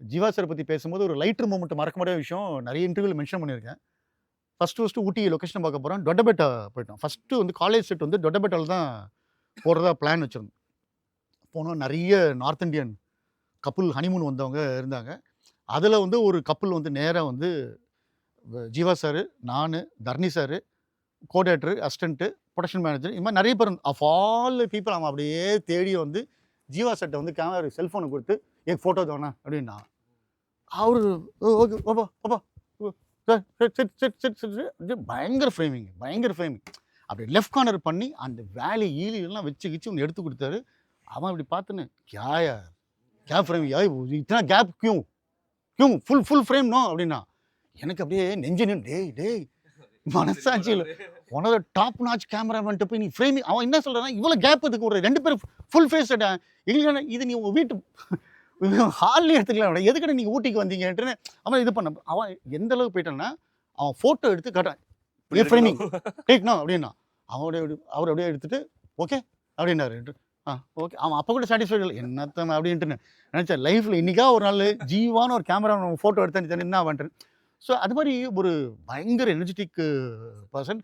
Jeeva sir பத்தி பேசும்போது ஒரு லைட்டர் மொமெண்ட் மறக்க முடியாத விஷயம் நெறைய இன்டர்வியூல மென்ஷன் பண்ணியிருக்கேன். ஃபர்ஸ்ட்டு ஊட்டி லொகேஷன் பார்க்க போறோம். தொட்டபெட்டா போயிட்டோம். ஃபர்ஸ்ட்டு வந்து காலேஜ் செட் வந்து தொட்டபெட்டால தான் போடுறதா பிளான் வச்சிருந்தோம். போனோம் நெறைய நார்த் இந்தியன் கப்புல் ஹனிமூன் வந்தவங்க இருந்தாங்க. அதுல வந்து ஒரு கப்புல் வந்து நேரா வந்து ஜீவா சாரு, நானு, Dharani sir, co director, assistant, production manager இது மாரி நெறைய பேர் ஆஃப் ஆல் பீப்பிள் அவன் அப்படியே தேடி வந்து ஜீவா சார்ட்ட வந்து கேமரா செல்ஃபோன குடுத்து, "ஏக் ஃபோட்டோ தோ ना" அப்படின்னா. அவரு ஓகே பாப்பா பாப்பா sir set set set set set பயங்கர ஃப்ரேமிங் பயங்கர ஃப்ரேமிங். அப்படி லெஃப்ட் கார்னர் பண்ணி அந்த வேலி ஈலி எல்லாம் வச்சு கிச்சு ஒண்ணு எடுத்து குடுத்தாரு. அவன் அப்படி பார்த்துன்னு, "क्या यार क्या फ्रेम यार इतना गैप क्यों क्यों ஃபுல் ஃபுல் ஃப்ரேம் नो" அப்படின்னா. எனக்கு அப்படியே நெஞ்சு நின்னு, "டேய் டேய் மனசாட்சியில உன்னோட டாப் நாச் கேமராமேன்ட்ட போய் நீ ஃப்ரேமிங்" அவன் என்ன சொல்றான்னா, "இவ்வளோ கேப் எதுக்கு விடுற? 2 பேரும் ஃபுல் ஃபேஸ் இல்லைன்னா இது நீ உங்க வீட்டு ஹால்லயே எடுத்துக்கலாம். எதுக்குடா நீங்க ஊட்டிக்கு வந்தீங்கன்ட்டுன்னு அவன் இது பண்ண அவன் எந்த அளவுக்கு போயிட்டான்னா, அவன் ஃபோட்டோ எடுத்து காட்டுறான். "ये ஃப்ரேமிங் டேக் நோ" அப்படின்னா. அவரு அப்படியே எடுத்துட்டு, "ஓகே" அப்படின்னாரு. ஆ ஓகே. அவன் அப்ப கூட சாட்டிஸ்ஃபைட் இல்ல. என்னத்த அப்படின்ட்டு நினைச்சேன். லைஃப்ல என்னைக்கா ஒரு நாளு ஜீவான்னு ஒரு கேமராமேன் ஃபோட்டோ எடுத்தேன்னு என்ன பண்றேன். ஸோ அது மாரி ஒரு பயங்கர எனர்ஜெட்டிக் பெர்சன்.